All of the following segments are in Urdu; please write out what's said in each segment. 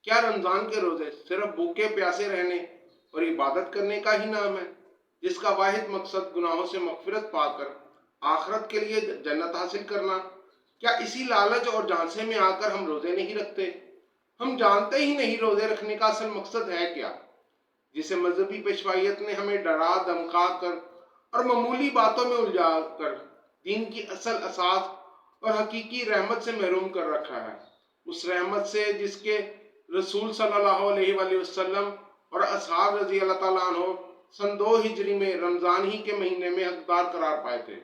کیا رمضان کے روزے صرف بھوکے پیاسے رہنے اور عبادت کرنے کا ہی نام ہے، جس کا واحد مقصد گناہوں سے مغفرت پا کر آخرت کے لیے جنت حاصل کرنا؟ کیا اسی لالچ اور جھانسے میں آ کر ہم روزے نہیں رکھتے؟ ہم جانتے ہی نہیں روزے رکھنے کا اصل مقصد ہے کیا، جسے مذہبی پیشوائیت نے ہمیں ڈرا دھمکا کر اور معمولی باتوں میں الجھا کر دین کی اصل اساس اور حقیقی رحمت سے محروم کر رکھا ہے۔ اس رحمت سے جس کے رسول صلی اللہ علیہ وآلہ وسلم اور اصحاب رضی اللہ تعالیٰ عنہ سن 2 ہجری میں رمضان ہی کے مہینے میں حقدار قرار پائے تھے۔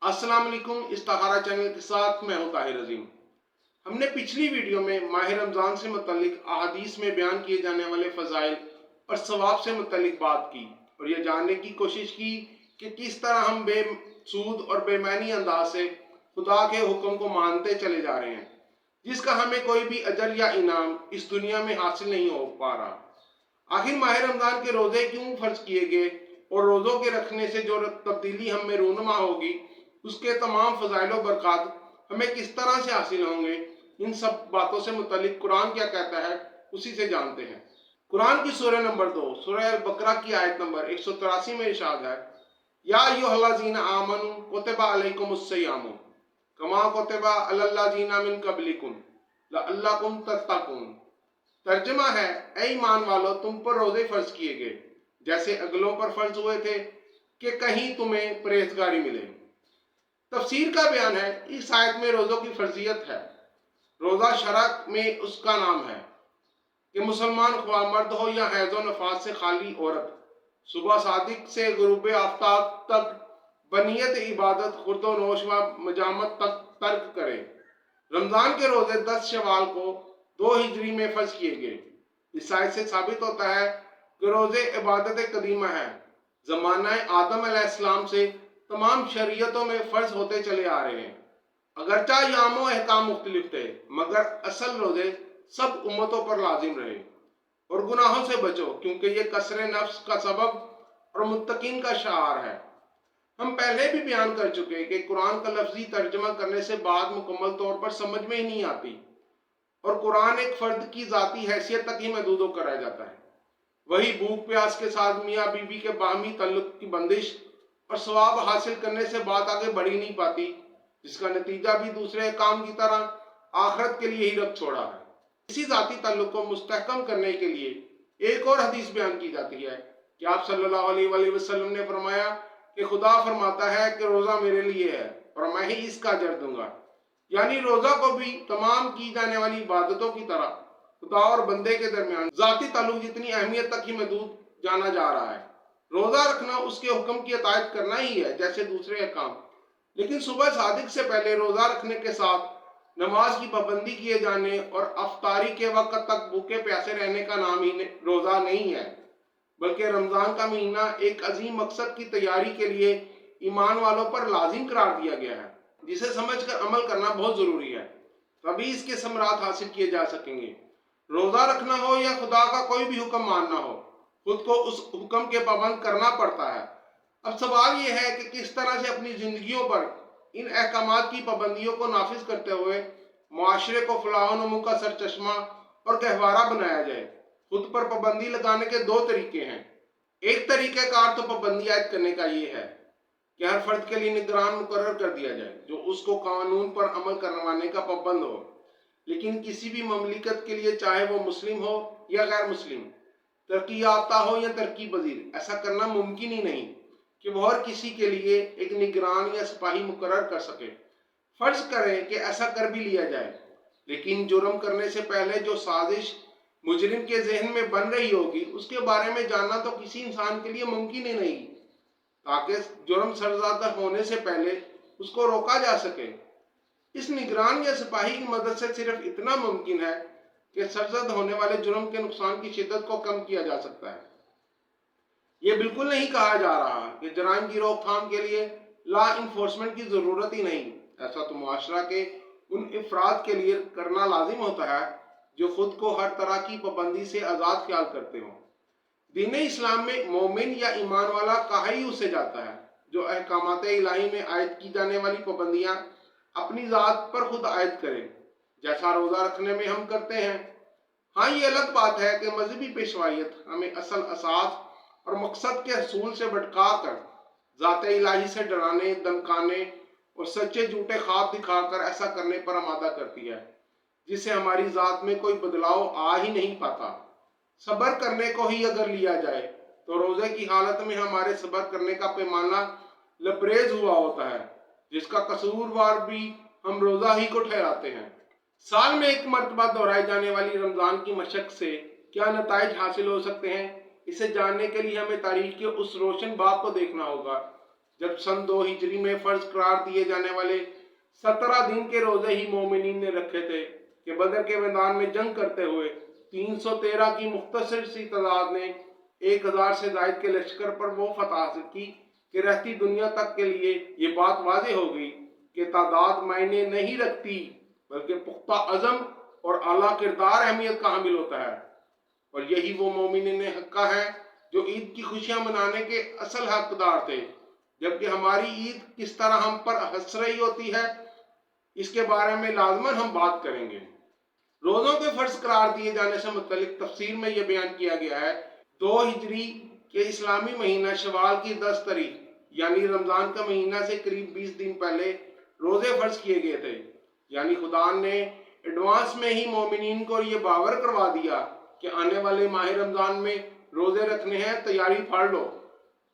السلام علیکم، استخارہ چینل کے ساتھ میں ہوں طاہر عظیم۔ ہم نے پچھلی ویڈیو میں ماہ رمضان سے متعلق احادیث میں بیان کیے جانے والے فضائل اور ثواب سے متعلق بات کی اور یہ جاننے کی کوشش کی کہ کس طرح ہم بے سود اور بے معنی انداز سے خدا کے حکم کو مانتے چلے جا رہے ہیں، جس کا ہمیں کوئی بھی اجر یا انعام اس دنیا میں حاصل نہیں ہو پا رہا۔ آخر ماہ رمضان کے روزے کیوں فرض کیے گئے اور روزوں کے رکھنے سے جو تبدیلی ہم میں رونما ہوگی، اس کے تمام فضائل و برکات ہمیں کس طرح سے حاصل ہوں گے، ان سب باتوں سے متعلق قرآن کیا کہتا ہے اسی سے جانتے ہیں۔ قرآن کی سورہ نمبر 2 سورہ البقرہ کی آیت نمبر 183 میں ارشاد ہے، یا ایھا الذین آمنوا کتب علیکم الصیام کما کتب علی الذین من قبلکم لعلکم تتقون۔ ترجمہ ہے، اے ایمان والو، تم پر روزے فرض کیے گئے جیسے اگلوں پر فرض ہوئے تھے کہ کہیں تمہیں پرہیزگاری ملے۔ تفسیر کا بیان ہے، اس آیت میں روزوں کی فرضیت ہے۔ روزہ شرع میں اس کا نام ہے کہ مسلمان خواہ مرد ہو یا حیض و نفاس سے خالی عورت صبح صادق سے غروب آفتاب تک بنیت عبادت خورد و نوش و مجامت تک ترک کرے۔ رمضان کے روزے 10 شوال کو 2 ہجری میں فرض کیے گئے۔ اس آیت سے ثابت ہوتا ہے کہ روزے عبادت قدیمہ ہے، زمانہ آدم علیہ السلام سے تمام شریعتوں میں فرض ہوتے چلے آ رہے ہیں۔ اگرچہ ایام و احکام مختلف تھے، مگر اصل روزے سب امتوں پر لازم رہے۔ اور گناہوں سے بچو، کیونکہ یہ کسر نفس کا سبب اور متقین کا شعار ہے۔ ہم پہلے بھی بیان کر چکے کہ قرآن کا لفظی ترجمہ کرنے سے بات مکمل طور پر سمجھ میں ہی نہیں آتی اور قرآن ایک فرد کی ذاتی حیثیت تک ہی محدود ہو کر رہ جاتا ہے۔ وہی بھوک پیاس کے ساتھ میاں بیوی کے باہمی تعلق کی بندش اور ثواب حاصل کرنے سے بات آگے بڑھ ہی نہیں پاتی، جس کا نتیجہ بھی دوسرے کام کی طرح آخرت کے لیے ہی رکھ چھوڑا ہے۔ اسی ذاتی تعلق کو مستحکم کرنے کے لیے ایک اور حدیث بیان کی جاتی ہے کہ آپ صلی اللہ علیہ وآلہ وسلم نے فرمایا کہ خدا فرماتا ہے کہ روزہ میرے لیے ہے اور میں ہی اس کا اجر دوں گا۔ یعنی روزہ کو بھی تمام کی جانے والی عبادتوں کی طرح خدا اور بندے کے درمیان ذاتی تعلق جتنی اہمیت تک ہی محدود جانا جا رہا ہے۔ روزہ رکھنا اس کے حکم کی اطاعت کرنا ہی ہے جیسے دوسرے احکام، لیکن صبح صادق سے پہلے روزہ رکھنے کے ساتھ نماز کی پابندی کیے جانے اور افطاری کے وقت تک بھوکے پیاسے رہنے کا نام ہی روزہ نہیں ہے، بلکہ رمضان کا مہینہ ایک عظیم مقصد کی تیاری کے لیے ایمان والوں پر لازم قرار دیا گیا ہے، جسے سمجھ کر عمل کرنا بہت ضروری ہے، تبھی اس کے ثمرات حاصل کیے جا سکیں گے۔ روزہ رکھنا ہو یا خدا کا کوئی بھی حکم ماننا ہو، خود کو اس حکم کے پابند کرنا پڑتا ہے۔ اب سوال یہ ہے کہ کس طرح سے اپنی زندگیوں پر ان احکامات کی پابندیوں کو نافذ کرتے ہوئے معاشرے کو فلاح و نمو کا سرچشمہ اور گہوارہ بنایا جائے۔ خود پر پابندی لگانے کے 2 طریقے ہیں۔ ایک طریقہ کار تو پابندی عائد کرنے کا یہ ہے کہ ہر فرد کے لیے نگران مقرر کر دیا جائے جو اس کو قانون پر عمل کروانے کا پابند ہو، لیکن کسی بھی مملکت کے لیے چاہے وہ مسلم ہو یا غیر مسلم، ترقی یافتہ ہو یا ترقی پذیر، ایسا کرنا ممکن ہی نہیں کہ وہ ہر کسی کے لیے ایک نگران یا سپاہی مقرر کر سکے۔ فرض کریں کہ ایسا کر بھی لیا جائے، لیکن جرم کرنے سے پہلے جو سازش مجرم کے ذہن میں بن رہی ہوگی اس کے بارے میں جاننا تو کسی انسان کے لیے ممکن ہی نہیں، تاکہ جرم سرزدہ ہونے سے پہلے اس کو روکا جا سکے۔ اس نگران یا سپاہی کی مدد سے صرف اتنا ممکن ہے کہ سرزد ہونے والے جرم کے نقصان کی شدت کو کم کیا جا سکتا ہے۔ یہ بالکل نہیں کہا جا رہا کہ جرائم کی روک تھام کے لیے لا انفورسمنٹ کی ضرورت ہی نہیں، ایسا تو معاشرہ کے ان افراد کے لیے کرنا لازم ہوتا ہے جو خود کو ہر طرح کی پابندی سے آزاد خیال کرتے ہوں۔ دین اسلام میں مومن یا ایمان والا کہا ہی اسے جاتا ہے جو احکامات الہی میں عائد کی جانے والی پابندیاں اپنی ذات پر خود عائد کرے، جیسا روزہ رکھنے میں ہم کرتے ہیں۔ ہاں یہ الگ بات ہے کہ مذہبی پیشوائیت ہمیں اصل اساس اور مقصد کے حصول سے بھٹکا کر ذات الہی سے ڈرانے، دمکانے اور سچے جھوٹے خواب دکھا کر ایسا کرنے پر آمادہ کرتی ہے جس سے ہماری ذات میں کوئی بدلاؤ آ ہی نہیں پاتا۔ صبر کرنے کو ہی اگر لیا جائے تو روزے کی حالت میں ہمارے صبر کرنے کا پیمانہ لبریز ہوا ہوتا ہے، جس کا قصوروار بھی ہم روزہ ہی کو ٹھہراتے ہیں۔ سال میں ایک مرتبہ دہرائی جانے والی رمضان کی مشق سے کیا نتائج حاصل ہو سکتے ہیں، اسے جاننے کے لیے ہمیں تاریخ کے اس روشن باب کو دیکھنا ہوگا جب سن 2 ہجری میں فرض قرار دیے جانے والے 17 دن کے روزے ہی مومنین نے رکھے تھے کہ بدر کے میدان میں جنگ کرتے ہوئے 313 کی مختصر سی تعداد نے 1000 سے زائد کے لشکر پر وہ فتح حاصل کی کہ رہتی دنیا تک کے لیے یہ بات واضح ہو گئی کہ تعداد معنی نہیں رکھتی، بلکہ پختہ عزم اور اعلیٰ کردار اہمیت کا حامل ہوتا ہے۔ اور یہی وہ مومنین حقہ ہیں جو عید کی خوشیاں منانے کے اصل حقدار تھے، جبکہ ہماری عید کس طرح ہم پر ہنس رہی ہوتی ہے اس کے بارے میں لازماً ہم بات کریں گے۔ روزوں کے فرض قرار دیے جانے سے متعلق تفسیر میں یہ بیان کیا گیا ہے 2 ہجری کے اسلامی مہینہ شوال کی 10 تاریخ یعنی رمضان کا مہینہ سے قریب 20 دن پہلے روزے فرض کیے گئے تھے، یعنی خدا نے ایڈوانس میں ہی مومنین کو یہ باور کروا دیا کہ آنے والے ماہ رمضان میں روزے رکھنے ہیں، تیاری پھاڑ لو،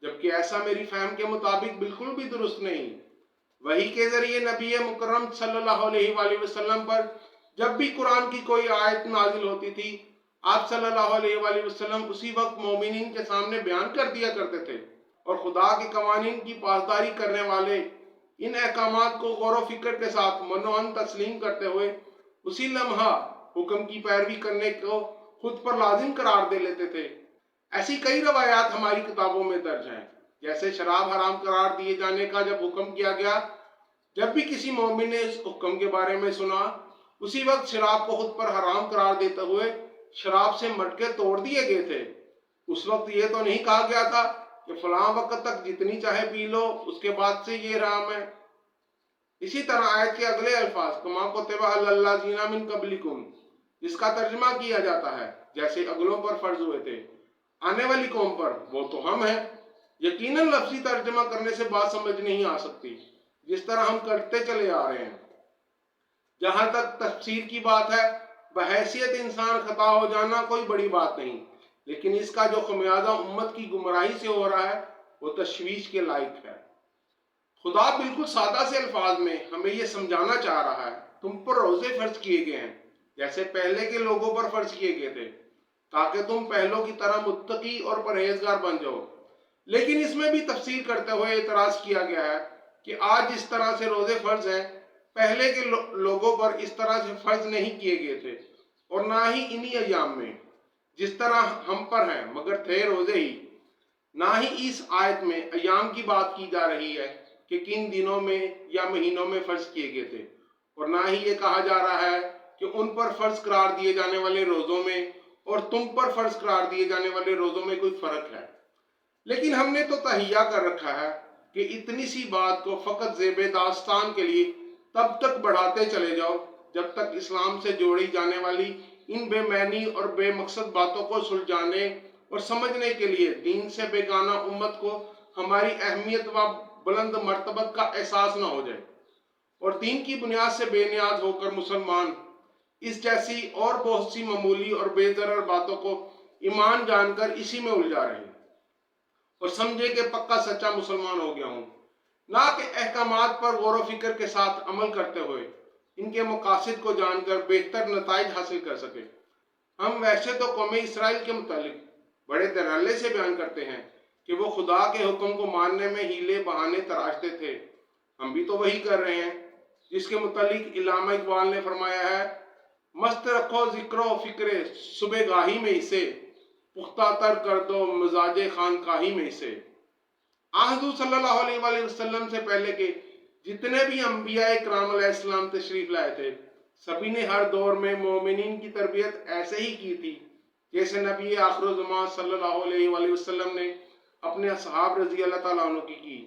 جبکہ ایسا میری فہم کے مطابق بالکل بھی درست نہیں۔ وحی کے ذریعے نبی مکرم صلی اللہ علیہ وآلہ وسلم پر جب بھی قرآن کی کوئی آیت نازل ہوتی تھی، آپ صلی اللہ علیہ وآلہ وسلم اسی وقت مومنین کے سامنے بیان کر دیا کرتے تھے، اور خدا کے قوانین کی پاسداری کرنے والے ان احکامات کو غور و فکر کے ساتھ منوعن تسلیم کرتے ہوئے اسی لمحہ حکم کی پیروی کرنے کو خود پر لازم قرار دے لیتے تھے۔ ایسی کئی روایات ہماری کتابوں میں درج ہیں، جیسے شراب حرام قرار دیے جانے کا جب حکم کیا گیا، جب بھی کسی مومن نے اس حکم کے بارے میں سنا، اسی وقت شراب کو خود پر حرام قرار دیتے ہوئے شراب سے مٹکے توڑ دیے گئے تھے۔ اس وقت یہ تو نہیں کہا گیا تھا کہ فلاں وقت تک جتنی چاہے پی لو، اس کے بعد سے یہ حرام ہے۔ اسی طرح آیت کے اگلے الفاظ کما کتب علی الذین من قبلکم، جس کا ترجمہ کیا جاتا ہے جیسے اگلوں پر فرض ہوئے تھے، آنے والی قوم پر، وہ تو ہم ہیں۔ یقیناً لفظی ترجمہ کرنے سے بات سمجھ نہیں آ سکتی، جس طرح ہم کرتے چلے آ رہے ہیں۔ جہاں تک تفسیر کی بات ہے، بحیثیت انسان خطا ہو جانا کوئی بڑی بات نہیں، لیکن اس کا جو خمیازہ امت کی گمراہی سے ہو رہا ہے وہ تشویش کے لائق ہے۔ خدا بالکل سادہ سے الفاظ میں ہمیں یہ سمجھانا چاہ رہا ہے، تم پر روزے فرض کیے گئے ہیں جیسے پہلے کے لوگوں پر فرض کیے گئے تھے، تاکہ تم پہلوں کی طرح متقی اور پرہیزگار بن جاؤ۔ لیکن اس میں بھی تفسیر کرتے ہوئے اعتراض کیا گیا ہے کہ آج جس طرح سے روزے فرض ہیں، پہلے کے لوگوں پر اس طرح سے فرض نہیں کیے گئے تھے، اور نہ ہی انہی ایام میں جس طرح ہم پر ہیں، مگر تھے روزے ہی۔ نہ ہی اس آیت میں ایام کی بات کی جا رہی ہے کہ کن دنوں میں یا مہینوں میں فرض کیے گئے تھے، اور نہ ہی یہ کہا جا رہا ہے کہ ان پر فرض قرار دیے جانے والے روزوں میں اور تم پر فرض قرار دیے جانے والے روزوں میں کوئی فرق ہے۔ لیکن ہم نے تو تہیہ کر رکھا ہے کہ اتنی سی بات کو فقط زیب داستان کے لیے تب تک بڑھاتے چلے جاؤ جب تک اسلام سے جوڑی جانے والی ان بے معنی اور بے مقصد باتوں کو سلجھانے اور سمجھنے کے لیے دین سے بیگانہ امت کو ہماری اہمیت و بلند مرتبت کا احساس نہ ہو جائے، اور دین کی بنیاد سے بے نیاز ہو کر مسلمان اس جیسی اور بہت سی معمولی اور بے ضرر باتوں کو ایمان جان کر اسی میں الجھا رہے ہیں اور سمجھے کہ پکا سچا مسلمان ہو گیا ہوں، نہ کہ احکامات پر غور و فکر کے ساتھ عمل کرتے ہوئے ان کے مقاصد کو جان کر بہتر نتائج حاصل کر سکے۔ ہم ویسے تو قوم اسرائیل کے متعلق بڑے دھڑلے سے بیان کرتے ہیں کہ وہ خدا کے حکم کو ماننے میں ہیلے بہانے تراشتے تھے۔ ہم بھی تو وہی کر رہے ہیں، جس کے متعلق علامہ اقبال نے فرمایا ہے، مست رکھو ذکر و فکر صبح گاہی میں اسے، پختہ تر کر دو مزاج خانقاہی میں اسے۔ حضور صلی اللہ علیہ وآلہ وسلم سے پہلے کے جتنے بھی انبیاء کرام علیہ السلام تشریف لائے تھے، سبھی نے ہر دور میں مومنین کی تربیت ایسے ہی کی تھی جیسے نبی آخر الزمان صلی اللہ علیہ وآلہ وسلم نے اپنے اصحاب رضی اللہ تعالیٰ عنہ کی،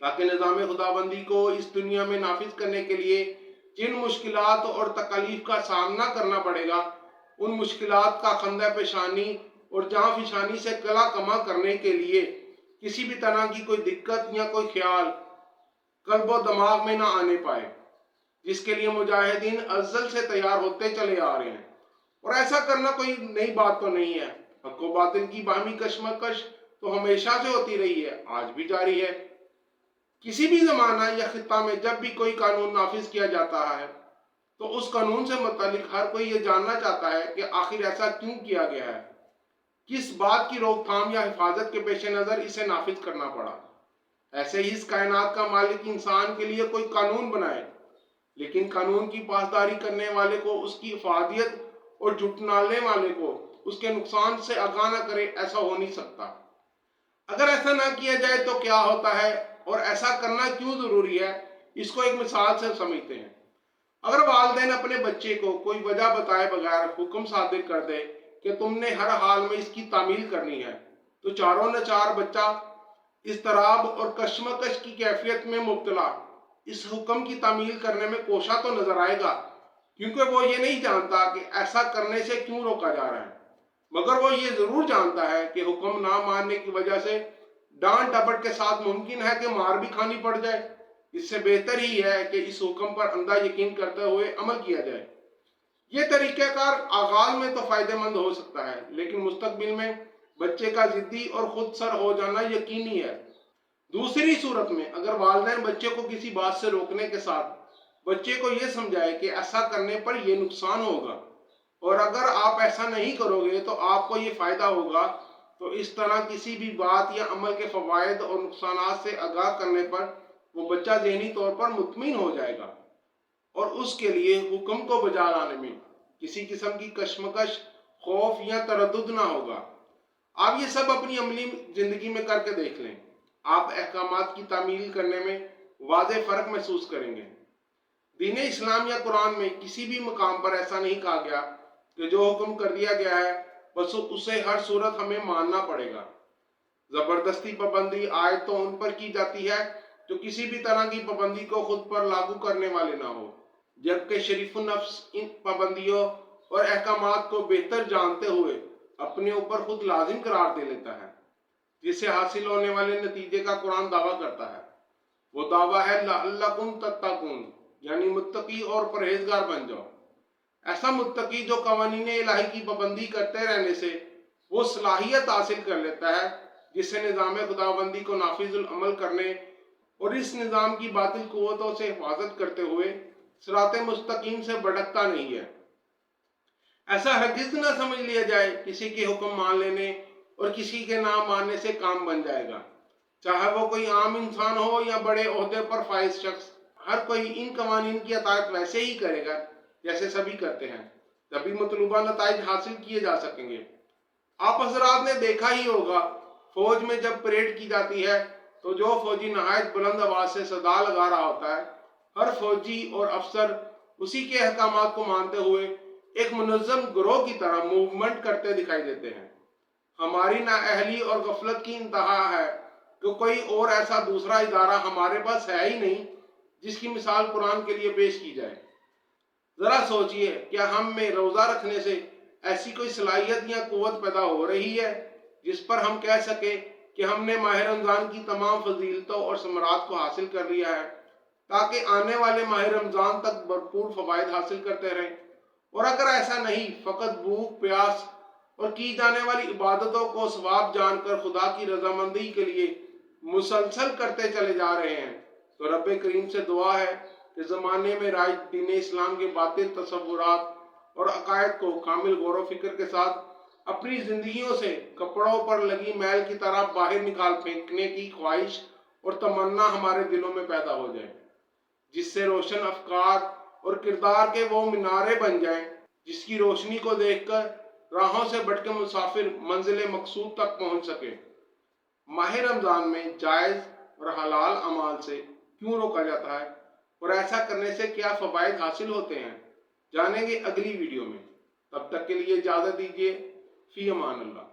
تاکہ نظام خداوندی کو اس دنیا میں نافذ کرنے کے لیے جن مشکلات اور تکالیف کا سامنا کرنا پڑے گا، ان مشکلات کا خندہ پیشانی اور جاں فشانی سے کلا کما کرنے کے لیے کسی بھی طرح کی کوئی دقت یا کوئی خیال قلب و دماغ میں نہ آنے پائے، جس کے لیے مجاہدین ازل سے تیار ہوتے چلے آ رہے ہیں۔ اور ایسا کرنا کوئی نئی بات تو نہیں ہے، حق و باطل کی باہمی کشمکش تو ہمیشہ سے ہوتی رہی ہے، آج بھی جاری ہے۔ کسی بھی زمانہ یا خطہ میں جب بھی کوئی قانون نافذ کیا جاتا ہے تو اس قانون سے متعلق ہر کوئی یہ جاننا چاہتا ہے کہ آخر ایسا کیوں کیا گیا ہے، کس بات کی روک تھام یا حفاظت کے پیش نظر اسے نافذ کرنا پڑا۔ ایسے ہی اس کائنات کا مالک انسان کے لیے کوئی قانون بنائے، لیکن قانون کی پاسداری کرنے والے کو اس کی افادیت اور جھٹلانے والے کو اس کے نقصان سے آگاہ نہ کرے، ایسا ہو نہیں سکتا۔ اگر ایسا نہ کیا جائے تو کیا ہوتا ہے اور ایسا کرنا کیوں ضروری ہے، اس کو ایک مثال سے سمجھتے ہیں۔ اگر والدین اپنے بچے کو کوئی وجہ بتائے بغیر حکم صادر کر دے کہ تم نے ہر حال میں اس کی تعمیل کرنی ہے، تو چاروں نچار بچہ اضطراب اور کشمکش کی کیفیت میں مبتلا اس حکم کی تعمیل کرنے میں کوشاں تو نظر آئے گا، کیونکہ وہ یہ نہیں جانتا کہ ایسا کرنے سے کیوں روکا جا رہا ہے، مگر وہ یہ ضرور جانتا ہے کہ حکم نہ ماننے کی وجہ سے ڈانٹ ڈپٹ کے ساتھ ممکن ہے کہ مار بھی کھانی پڑ جائے۔ اس سے بہتر ہی ہے کہ اس حکم پر اندھا یقین کرتے ہوئے عمل کیا جائے۔ یہ طریقہ کار آغاز میں تو فائدہ مند ہو سکتا ہے، لیکن مستقبل میں بچے کا ضدی اور خود سر ہو جانا یقینی ہے۔ دوسری صورت میں اگر والدین بچے کو کسی بات سے روکنے کے ساتھ بچے کو یہ سمجھائے کہ ایسا کرنے پر یہ نقصان ہوگا اور اگر آپ ایسا نہیں کرو گے تو آپ کو یہ فائدہ ہوگا، تو اس طرح کسی بھی بات یا عمل کے فوائد اور نقصانات سے آگاہ کرنے پر وہ بچہ ذہنی طور پر مطمئن ہو جائے گا اور اس کے لیے حکم کو بجا لانے میں کسی قسم کی کشمکش، خوف یا تردد نہ ہوگا۔ آپ یہ سب اپنی عملی زندگی میں کر کے دیکھ لیں، آپ احکامات کی تعمیل کرنے میں واضح فرق محسوس کریں گے۔ دین اسلام یا قرآن میں کسی بھی مقام پر ایسا نہیں کہا گیا کہ جو حکم کر دیا گیا ہے بس اسے ہر صورت ہمیں ماننا پڑے گا۔ زبردستی پابندی عائد تو ان پر کی جاتی ہے جو کسی بھی طرح کی پابندی کو خود پر لاگو کرنے والے نہ ہو، جبکہ شریف النفس ان پابندیوں اور احکامات کو بہتر جانتے ہوئے اپنے اوپر خود لازم قرار دے لیتا ہے، جس سے حاصل ہونے والے نتیجے کا قرآن دعویٰ کرتا ہے۔ وہ دعویٰ ہے لعلکم تتقون، یعنی متقی اور پرہیزگار بن جاؤ۔ ایسا متقی جو قوانین الہی کی پابندی کرتے رہنے سے وہ صلاحیت حاصل کر لیتا ہے جس سے نظام خداوندی کو نافذ العمل کرنے اور اس نظام کی باطل قوتوں سے حفاظت کرتے ہوئے صراط مستقیم سے بھٹکتا نہیں ہے۔ ایسا ہرگز نہ سمجھ لیا جائے کسی کے حکم مان لینے اور کسی کے نہ ماننے سے کام بن جائے گا، چاہے وہ کوئی عام انسان ہو یا بڑے عہدے پر فائز شخص۔ ہر کوئی ان قوانین کی اطاعت ویسے ہی کرے گا جیسے سبھی کرتے ہیں، تبھی مطلوبہ نتائج حاصل کیے جا سکیں گے۔ آپ حضرات نے دیکھا ہی ہوگا، فوج میں جب پریڈ کی جاتی ہے تو جو فوجی نہایت بلند آواز سے صدا لگا رہا ہوتا ہے، ہر فوجی اور افسر اسی کے احکامات کو مانتے ہوئے ایک منظم گروہ کی طرح موومنٹ کرتے دکھائی دیتے ہیں۔ ہماری نااہلی اور غفلت کی انتہا ہے کہ کوئی اور ایسا دوسرا ادارہ ہمارے پاس ہے ہی نہیں جس کی مثال قرآن کے لیے پیش کی جائے۔ ذرا سوچئے، کیا ہم میں روزہ رکھنے سے ایسی کوئی صلاحیت یا قوت پیدا ہو رہی ہے جس پر ہم کہہ سکیں کہ ہم نے ماہ رمضان کی تمام فضیلتوں اور ثمرات کو حاصل کر لیا ہے تاکہ آنے والے ماہ رمضان تک بھرپور فوائد حاصل کرتے رہیں؟ اور اگر ایسا نہیں، فقط بھوک پیاس اور کی جانے والی عبادتوں کو ثواب جان کر خدا کی رضامندی کے لیے مسلسل کرتے چلے جا رہے ہیں، تو رب کریم سے دعا ہے کہ زمانے میں رائج دین اسلام کے باطل تصورات اور عقائد کو کامل غور و فکر کے ساتھ اپنی زندگیوں سے کپڑوں پر لگی میل کی طرح باہر نکال پھینکنے کی خواہش اور تمنا ہمارے دلوں میں پیدا ہو جائے، جس سے روشن افکار اور کردار کے وہ مینارے بن جائیں جس کی روشنی کو دیکھ کر راہوں سے بھٹکے مسافر منزل مقصود تک پہنچ سکے۔ ماہ رمضان میں جائز اور حلال اعمال سے کیوں روکا جاتا ہے اور ایسا کرنے سے کیا فوائد حاصل ہوتے ہیں، جانیں گے اگلی ویڈیو میں۔ تب تک کے لیے اجازت دیجیے، فی امان اللہ۔